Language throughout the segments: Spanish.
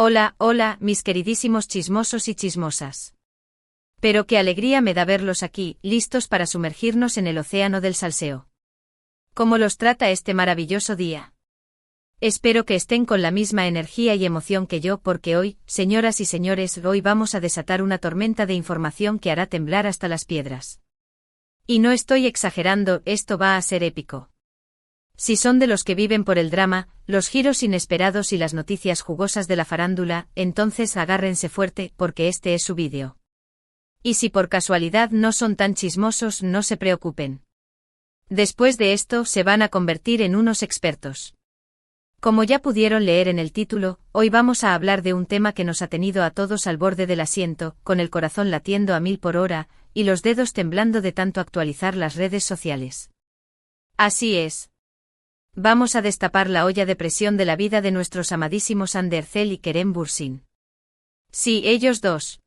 Hola, hola, mis queridísimos chismosos y chismosas. Pero qué alegría me da verlos aquí, listos para sumergirnos en el océano del salseo. ¿Cómo los trata este maravilloso día? Espero que estén con la misma energía y emoción que yo porque hoy, señoras y señores, hoy vamos a desatar una tormenta de información que hará temblar hasta las piedras. Y no estoy exagerando, esto va a ser épico. Si son de los que viven por el drama, los giros inesperados y las noticias jugosas de la farándula, entonces agárrense fuerte porque este es su vídeo. Y si por casualidad no son tan chismosos, no se preocupen. Después de esto se van a convertir en unos expertos. Como ya pudieron leer en el título, hoy vamos a hablar de un tema que nos ha tenido a todos al borde del asiento, con el corazón latiendo a 1000 por hora, y los dedos temblando de tanto actualizar las redes sociales. Así es. Vamos a destapar la olla de presión de la vida de nuestros amadísimos Ander Cell y Kerem Bürsin. Sí, ellos dos.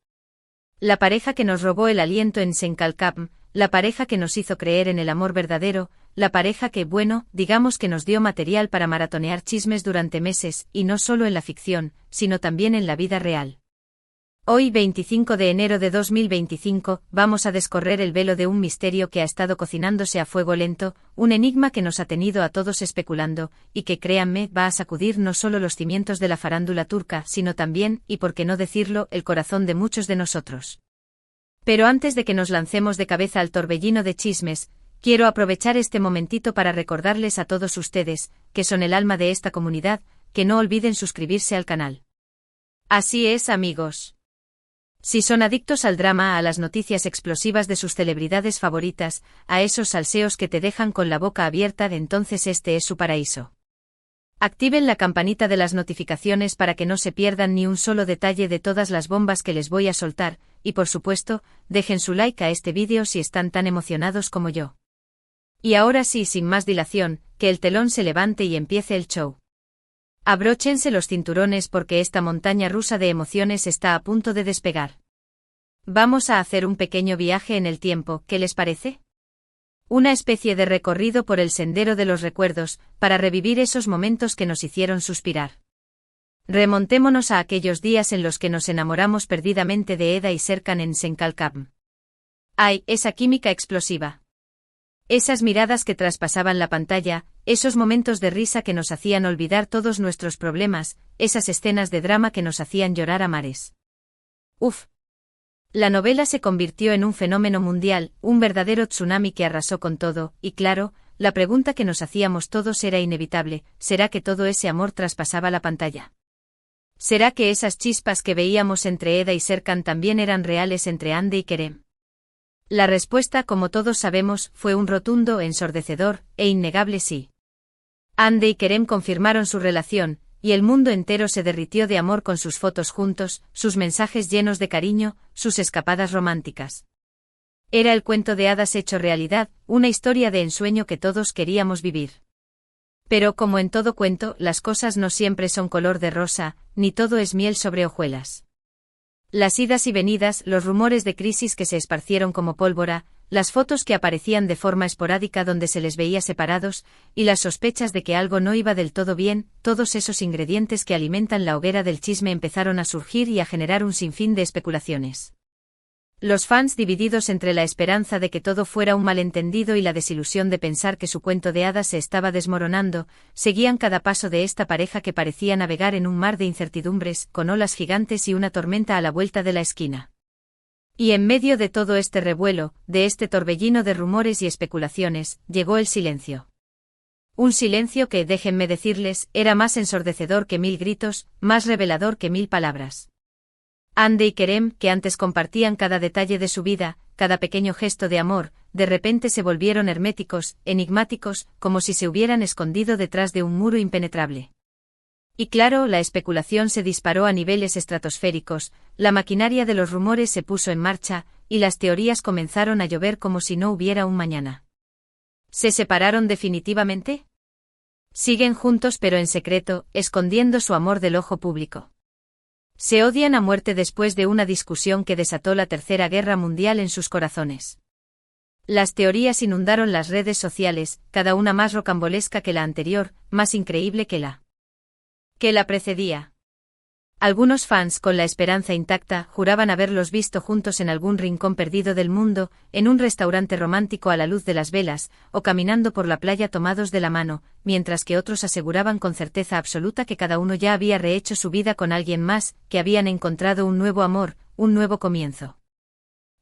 La pareja que nos robó el aliento en Senkalkam, la pareja que nos hizo creer en el amor verdadero, la pareja que, bueno, digamos que nos dio material para maratonear chismes durante meses, y no solo en la ficción, sino también en la vida real. Hoy, 25 de enero de 2025, vamos a descorrer el velo de un misterio que ha estado cocinándose a fuego lento, un enigma que nos ha tenido a todos especulando, y que, créanme, va a sacudir no solo los cimientos de la farándula turca, sino también, y por qué no decirlo, el corazón de muchos de nosotros. Pero antes de que nos lancemos de cabeza al torbellino de chismes, quiero aprovechar este momentito para recordarles a todos ustedes, que son el alma de esta comunidad, que no olviden suscribirse al canal. Así es, amigos. Si son adictos al drama, a las noticias explosivas de sus celebridades favoritas, a esos salseos que te dejan con la boca abierta, entonces este es su paraíso. Activen la campanita de las notificaciones para que no se pierdan ni un solo detalle de todas las bombas que les voy a soltar, y por supuesto, dejen su like a este vídeo si están tan emocionados como yo. Y ahora sí, sin más dilación, que el telón se levante y empiece el show. Abróchense los cinturones porque esta montaña rusa de emociones está a punto de despegar. Vamos a hacer un pequeño viaje en el tiempo, ¿qué les parece? Una especie de recorrido por el sendero de los recuerdos, para revivir esos momentos que nos hicieron suspirar. Remontémonos a aquellos días en los que nos enamoramos perdidamente de Eda y Serkan en Senkalkam. ¡Ay, esa química explosiva! Esas miradas que traspasaban la pantalla, esos momentos de risa que nos hacían olvidar todos nuestros problemas, esas escenas de drama que nos hacían llorar a mares. ¡Uf! La novela se convirtió en un fenómeno mundial, un verdadero tsunami que arrasó con todo, y claro, la pregunta que nos hacíamos todos era inevitable: ¿será que todo ese amor traspasaba la pantalla? ¿Será que esas chispas que veíamos entre Eda y Serkan también eran reales entre Hande y Kerem? La respuesta, como todos sabemos, fue un rotundo, ensordecedor e innegable sí. Hande y Kerem confirmaron su relación, y el mundo entero se derritió de amor con sus fotos juntos, sus mensajes llenos de cariño, sus escapadas románticas. Era el cuento de hadas hecho realidad, una historia de ensueño que todos queríamos vivir. Pero como en todo cuento, las cosas no siempre son color de rosa, ni todo es miel sobre hojuelas. Las idas y venidas, los rumores de crisis que se esparcieron como pólvora, las fotos que aparecían de forma esporádica donde se les veía separados, y las sospechas de que algo no iba del todo bien, todos esos ingredientes que alimentan la hoguera del chisme empezaron a surgir y a generar un sinfín de especulaciones. Los fans divididos entre la esperanza de que todo fuera un malentendido y la desilusión de pensar que su cuento de hadas se estaba desmoronando, seguían cada paso de esta pareja que parecía navegar en un mar de incertidumbres, con olas gigantes y una tormenta a la vuelta de la esquina. Y en medio de todo este revuelo, de este torbellino de rumores y especulaciones, llegó el silencio. Un silencio que, déjenme decirles, era más ensordecedor que 1000 gritos, más revelador que 1000 palabras. Hande y Kerem, que antes compartían cada detalle de su vida, cada pequeño gesto de amor, de repente se volvieron herméticos, enigmáticos, como si se hubieran escondido detrás de un muro impenetrable. Y claro, la especulación se disparó a niveles estratosféricos, la maquinaria de los rumores se puso en marcha, y las teorías comenzaron a llover como si no hubiera un mañana. ¿Se separaron definitivamente? ¿Siguen juntos pero en secreto, escondiendo su amor del ojo público? ¿Se odian a muerte después de una discusión que desató la Tercera Guerra Mundial en sus corazones? Las teorías inundaron las redes sociales, cada una más rocambolesca que la anterior, más increíble que la precedía. Algunos fans, con la esperanza intacta, juraban haberlos visto juntos en algún rincón perdido del mundo, en un restaurante romántico a la luz de las velas, o caminando por la playa tomados de la mano, mientras que otros aseguraban con certeza absoluta que cada uno ya había rehecho su vida con alguien más, que habían encontrado un nuevo amor, un nuevo comienzo.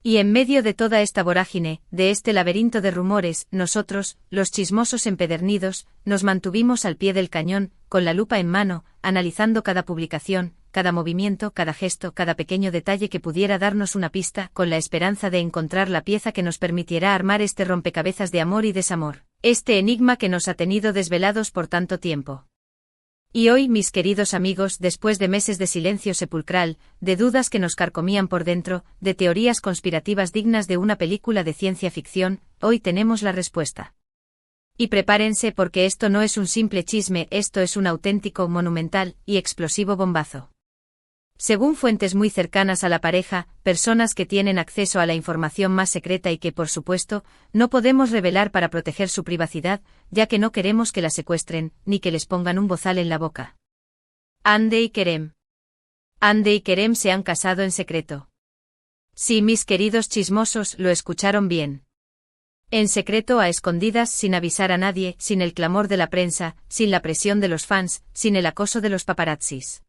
Y en medio de toda esta vorágine, de este laberinto de rumores, nosotros, los chismosos empedernidos, nos mantuvimos al pie del cañón, con la lupa en mano, analizando cada publicación, cada movimiento, cada gesto, cada pequeño detalle que pudiera darnos una pista, con la esperanza de encontrar la pieza que nos permitiera armar este rompecabezas de amor y desamor, este enigma que nos ha tenido desvelados por tanto tiempo. Y hoy, mis queridos amigos, después de meses de silencio sepulcral, de dudas que nos carcomían por dentro, de teorías conspirativas dignas de una película de ciencia ficción, hoy tenemos la respuesta. Y prepárense porque esto no es un simple chisme, esto es un auténtico, monumental y explosivo bombazo. Según fuentes muy cercanas a la pareja, personas que tienen acceso a la información más secreta y que, por supuesto, no podemos revelar para proteger su privacidad, ya que no queremos que la secuestren, ni que les pongan un bozal en la boca. Hande y Kerem. Hande y Kerem se han casado en secreto. Sí, mis queridos chismosos, lo escucharon bien. En secreto, a escondidas, sin avisar a nadie, sin el clamor de la prensa, sin la presión de los fans, sin el acoso de los paparazzis.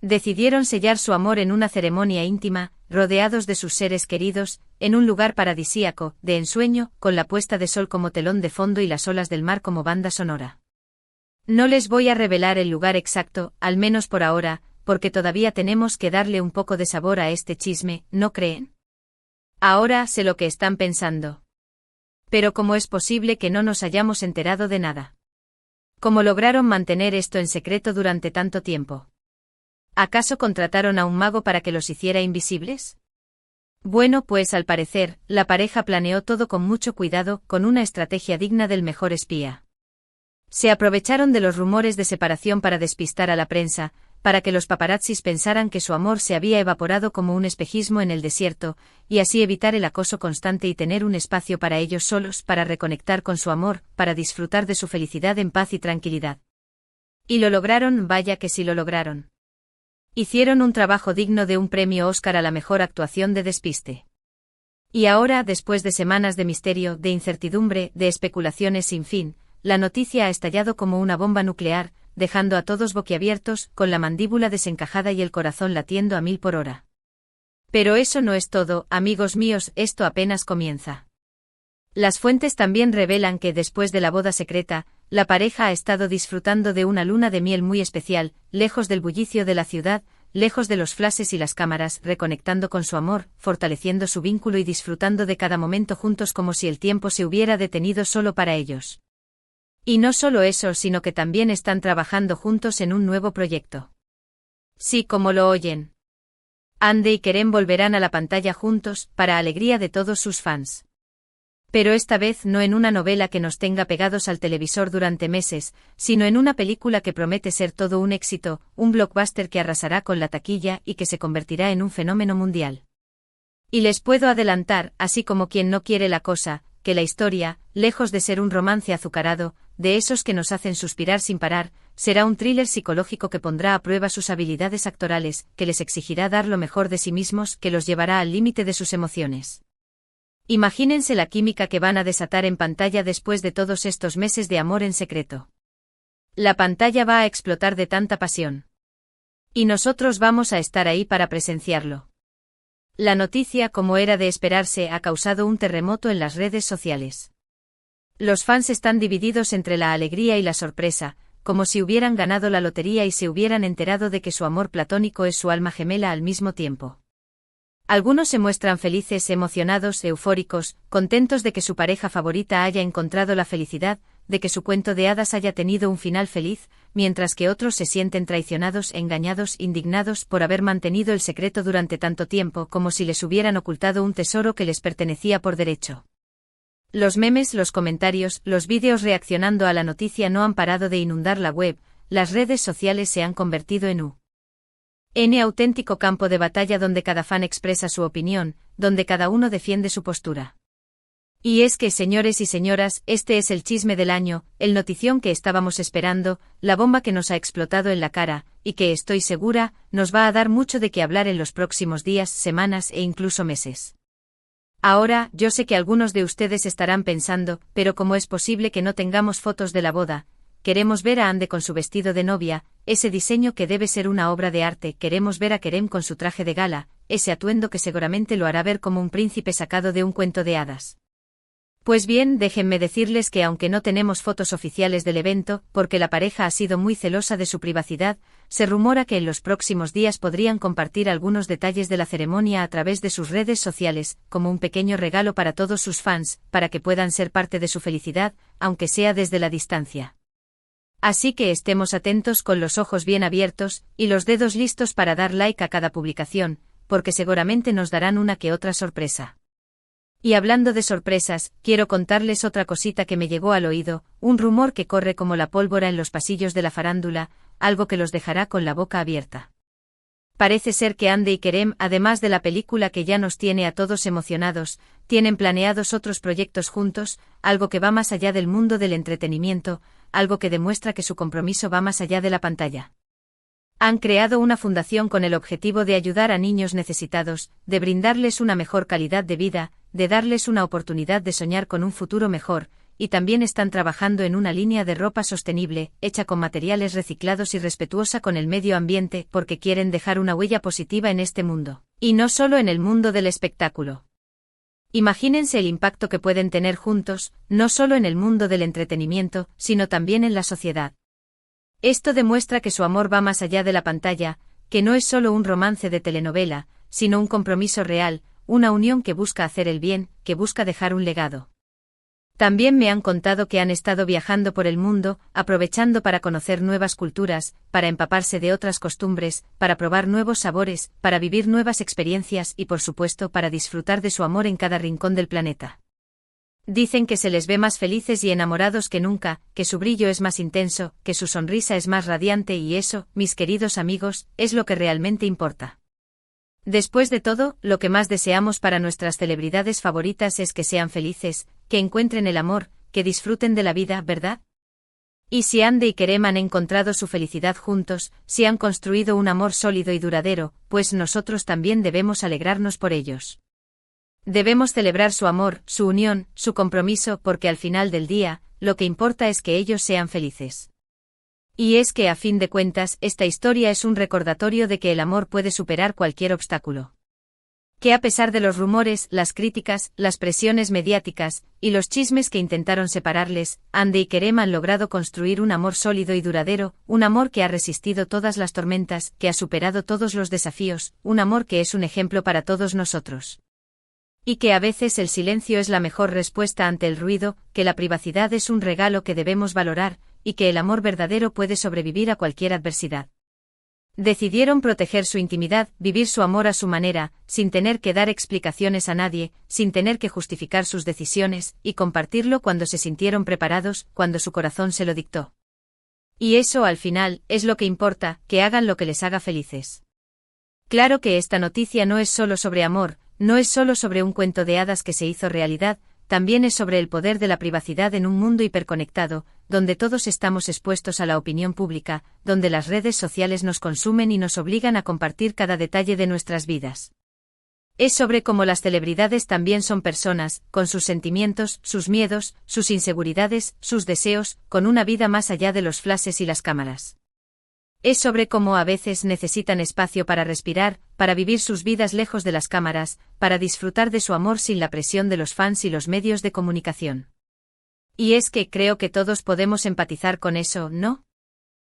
Decidieron sellar su amor en una ceremonia íntima, rodeados de sus seres queridos, en un lugar paradisíaco, de ensueño, con la puesta de sol como telón de fondo y las olas del mar como banda sonora. No les voy a revelar el lugar exacto, al menos por ahora, porque todavía tenemos que darle un poco de sabor a este chisme, ¿no creen? Ahora sé lo que están pensando. Pero ¿cómo es posible que no nos hayamos enterado de nada? ¿Cómo lograron mantener esto en secreto durante tanto tiempo? ¿Acaso contrataron a un mago para que los hiciera invisibles? Bueno, pues al parecer, la pareja planeó todo con mucho cuidado, con una estrategia digna del mejor espía. Se aprovecharon de los rumores de separación para despistar a la prensa, para que los paparazzis pensaran que su amor se había evaporado como un espejismo en el desierto, y así evitar el acoso constante y tener un espacio para ellos solos, para reconectar con su amor, para disfrutar de su felicidad en paz y tranquilidad. Y lo lograron, vaya que sí lo lograron. Hicieron un trabajo digno de un premio Oscar a la mejor actuación de despiste. Y ahora, después de semanas de misterio, de incertidumbre, de especulaciones sin fin, la noticia ha estallado como una bomba nuclear, dejando a todos boquiabiertos, con la mandíbula desencajada y el corazón latiendo a 1000 por hora. Pero eso no es todo, amigos míos, esto apenas comienza. Las fuentes también revelan que después de la boda secreta, la pareja ha estado disfrutando de una luna de miel muy especial, lejos del bullicio de la ciudad, lejos de los flashes y las cámaras, reconectando con su amor, fortaleciendo su vínculo y disfrutando de cada momento juntos como si el tiempo se hubiera detenido solo para ellos. Y no solo eso, sino que también están trabajando juntos en un nuevo proyecto. Sí, como lo oyen. Hande y Kerem volverán a la pantalla juntos, para alegría de todos sus fans. Pero esta vez no en una novela que nos tenga pegados al televisor durante meses, sino en una película que promete ser todo un éxito, un blockbuster que arrasará con la taquilla y que se convertirá en un fenómeno mundial. Y les puedo adelantar, así como quien no quiere la cosa, que la historia, lejos de ser un romance azucarado, de esos que nos hacen suspirar sin parar, será un thriller psicológico que pondrá a prueba sus habilidades actorales, que les exigirá dar lo mejor de sí mismos, que los llevará al límite de sus emociones. Imagínense la química que van a desatar en pantalla después de todos estos meses de amor en secreto. La pantalla va a explotar de tanta pasión. Y nosotros vamos a estar ahí para presenciarlo. La noticia, como era de esperarse, ha causado un terremoto en las redes sociales. Los fans están divididos entre la alegría y la sorpresa, como si hubieran ganado la lotería y se hubieran enterado de que su amor platónico es su alma gemela al mismo tiempo. Algunos se muestran felices, emocionados, eufóricos, contentos de que su pareja favorita haya encontrado la felicidad, de que su cuento de hadas haya tenido un final feliz, mientras que otros se sienten traicionados, engañados, indignados por haber mantenido el secreto durante tanto tiempo, como si les hubieran ocultado un tesoro que les pertenecía por derecho. Los memes, los comentarios, los vídeos reaccionando a la noticia no han parado de inundar la web, las redes sociales se han convertido en un auténtico campo de batalla donde cada fan expresa su opinión, donde cada uno defiende su postura. Y es que, señores y señoras, este es el chisme del año, el notición que estábamos esperando, la bomba que nos ha explotado en la cara, y que estoy segura, nos va a dar mucho de qué hablar en los próximos días, semanas e incluso meses. Ahora, yo sé que algunos de ustedes estarán pensando, pero ¿cómo es posible que no tengamos fotos de la boda? Queremos ver a Ande con su vestido de novia, ese diseño que debe ser una obra de arte, queremos ver a Kerem con su traje de gala, ese atuendo que seguramente lo hará ver como un príncipe sacado de un cuento de hadas. Pues bien, déjenme decirles que aunque no tenemos fotos oficiales del evento, porque la pareja ha sido muy celosa de su privacidad, se rumora que en los próximos días podrían compartir algunos detalles de la ceremonia a través de sus redes sociales, como un pequeño regalo para todos sus fans, para que puedan ser parte de su felicidad, aunque sea desde la distancia. Así que estemos atentos con los ojos bien abiertos, y los dedos listos para dar like a cada publicación, porque seguramente nos darán una que otra sorpresa. Y hablando de sorpresas, quiero contarles otra cosita que me llegó al oído, un rumor que corre como la pólvora en los pasillos de la farándula, algo que los dejará con la boca abierta. Parece ser que Ande y Kerem, además de la película que ya nos tiene a todos emocionados, tienen planeados otros proyectos juntos, algo que va más allá del mundo del entretenimiento, algo que demuestra que su compromiso va más allá de la pantalla. Han creado una fundación con el objetivo de ayudar a niños necesitados, de brindarles una mejor calidad de vida, de darles una oportunidad de soñar con un futuro mejor, y también están trabajando en una línea de ropa sostenible, hecha con materiales reciclados y respetuosa con el medio ambiente, porque quieren dejar una huella positiva en este mundo, y no solo en el mundo del espectáculo. Imagínense el impacto que pueden tener juntos, no solo en el mundo del entretenimiento, sino también en la sociedad. Esto demuestra que su amor va más allá de la pantalla, que no es solo un romance de telenovela, sino un compromiso real, una unión que busca hacer el bien, que busca dejar un legado. También me han contado que han estado viajando por el mundo, aprovechando para conocer nuevas culturas, para empaparse de otras costumbres, para probar nuevos sabores, para vivir nuevas experiencias y por supuesto para disfrutar de su amor en cada rincón del planeta. Dicen que se les ve más felices y enamorados que nunca, que su brillo es más intenso, que su sonrisa es más radiante y eso, mis queridos amigos, es lo que realmente importa. Después de todo, lo que más deseamos para nuestras celebridades favoritas es que sean felices, que encuentren el amor, que disfruten de la vida, ¿verdad? Y si Ande y Kerem han encontrado su felicidad juntos, si han construido un amor sólido y duradero, pues nosotros también debemos alegrarnos por ellos. Debemos celebrar su amor, su unión, su compromiso, porque al final del día, lo que importa es que ellos sean felices. Y es que a fin de cuentas, esta historia es un recordatorio de que el amor puede superar cualquier obstáculo. Que a pesar de los rumores, las críticas, las presiones mediáticas, y los chismes que intentaron separarles, Ande y Kerem han logrado construir un amor sólido y duradero, un amor que ha resistido todas las tormentas, que ha superado todos los desafíos, un amor que es un ejemplo para todos nosotros. Y que a veces el silencio es la mejor respuesta ante el ruido, que la privacidad es un regalo que debemos valorar, y que el amor verdadero puede sobrevivir a cualquier adversidad. Decidieron proteger su intimidad, vivir su amor a su manera, sin tener que dar explicaciones a nadie, sin tener que justificar sus decisiones, y compartirlo cuando se sintieron preparados, cuando su corazón se lo dictó. Y eso al final, es lo que importa, que hagan lo que les haga felices. Claro que esta noticia no es solo sobre amor, no es solo sobre un cuento de hadas que se hizo realidad, también es sobre el poder de la privacidad en un mundo hiperconectado, donde todos estamos expuestos a la opinión pública, donde las redes sociales nos consumen y nos obligan a compartir cada detalle de nuestras vidas. Es sobre cómo las celebridades también son personas, con sus sentimientos, sus miedos, sus inseguridades, sus deseos, con una vida más allá de los flashes y las cámaras. Es sobre cómo a veces necesitan espacio para respirar, para vivir sus vidas lejos de las cámaras, para disfrutar de su amor sin la presión de los fans y los medios de comunicación. Y es que creo que todos podemos empatizar con eso, ¿no?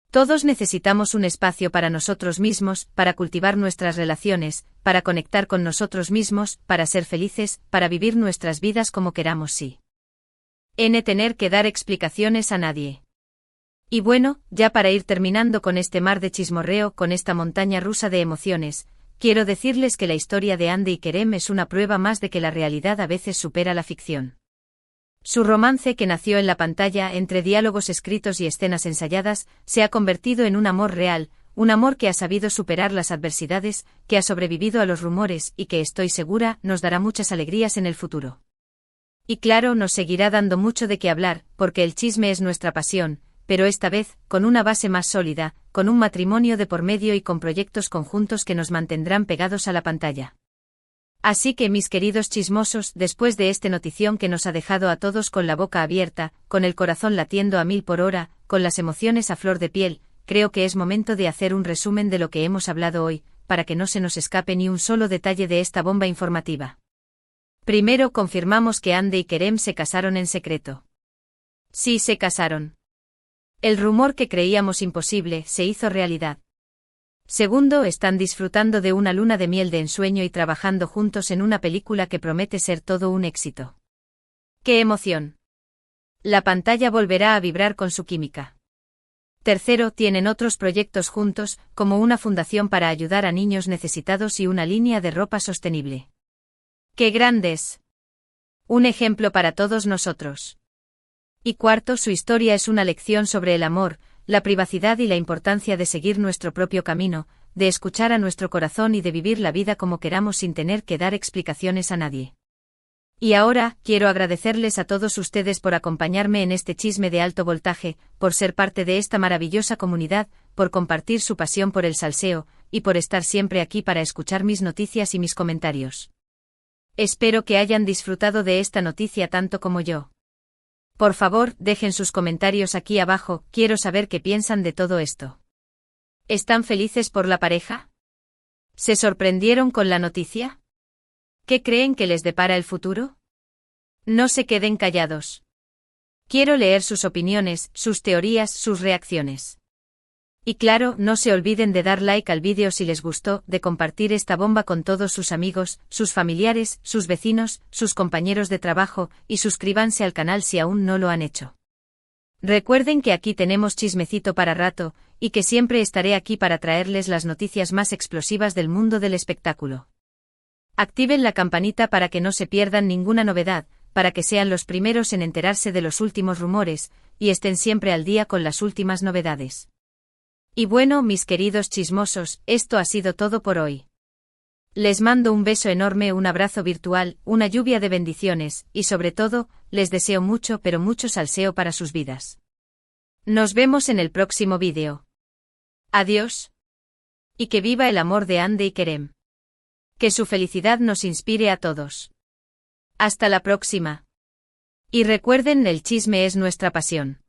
Todos necesitamos un espacio para nosotros mismos, para cultivar nuestras relaciones, para conectar con nosotros mismos, para ser felices, para vivir nuestras vidas como queramos sin tener que dar explicaciones a nadie. Y bueno, ya para ir terminando con este mar de chismorreo, con esta montaña rusa de emociones, quiero decirles que la historia de Ande y Kerem es una prueba más de que la realidad a veces supera la ficción. Su romance, que nació en la pantalla entre diálogos escritos y escenas ensayadas, se ha convertido en un amor real, un amor que ha sabido superar las adversidades, que ha sobrevivido a los rumores y que estoy segura nos dará muchas alegrías en el futuro. Y claro, nos seguirá dando mucho de qué hablar, porque el chisme es nuestra pasión, pero esta vez, con una base más sólida, con un matrimonio de por medio y con proyectos conjuntos que nos mantendrán pegados a la pantalla. Así que, mis queridos chismosos, después de este notición que nos ha dejado a todos con la boca abierta, con el corazón latiendo a 1000 por hora, con las emociones a flor de piel, creo que es momento de hacer un resumen de lo que hemos hablado hoy, para que no se nos escape ni un solo detalle de esta bomba informativa. Primero, confirmamos que Hande y Kerem se casaron en secreto. Sí, se casaron. El rumor que creíamos imposible se hizo realidad. Segundo, están disfrutando de una luna de miel de ensueño y trabajando juntos en una película que promete ser todo un éxito. ¡Qué emoción! La pantalla volverá a vibrar con su química. Tercero, tienen otros proyectos juntos, como una fundación para ayudar a niños necesitados y una línea de ropa sostenible. ¡Qué grandes! Un ejemplo para todos nosotros. Y cuarto, su historia es una lección sobre el amor, la privacidad y la importancia de seguir nuestro propio camino, de escuchar a nuestro corazón y de vivir la vida como queramos sin tener que dar explicaciones a nadie. Y ahora, quiero agradecerles a todos ustedes por acompañarme en este chisme de alto voltaje, por ser parte de esta maravillosa comunidad, por compartir su pasión por el salseo, y por estar siempre aquí para escuchar mis noticias y mis comentarios. Espero que hayan disfrutado de esta noticia tanto como yo. Por favor, dejen sus comentarios aquí abajo, quiero saber qué piensan de todo esto. ¿Están felices por la pareja? ¿Se sorprendieron con la noticia? ¿Qué creen que les depara el futuro? No se queden callados. Quiero leer sus opiniones, sus teorías, sus reacciones. Y claro, no se olviden de dar like al vídeo si les gustó, de compartir esta bomba con todos sus amigos, sus familiares, sus vecinos, sus compañeros de trabajo, y suscríbanse al canal si aún no lo han hecho. Recuerden que aquí tenemos chismecito para rato, y que siempre estaré aquí para traerles las noticias más explosivas del mundo del espectáculo. Activen la campanita para que no se pierdan ninguna novedad, para que sean los primeros en enterarse de los últimos rumores, y estén siempre al día con las últimas novedades. Y bueno, mis queridos chismosos, esto ha sido todo por hoy. Les mando un beso enorme, un abrazo virtual, una lluvia de bendiciones, y sobre todo, les deseo mucho pero mucho salseo para sus vidas. Nos vemos en el próximo vídeo. Adiós. Y que viva el amor de Hande y Kerem. Que su felicidad nos inspire a todos. Hasta la próxima. Y recuerden, el chisme es nuestra pasión.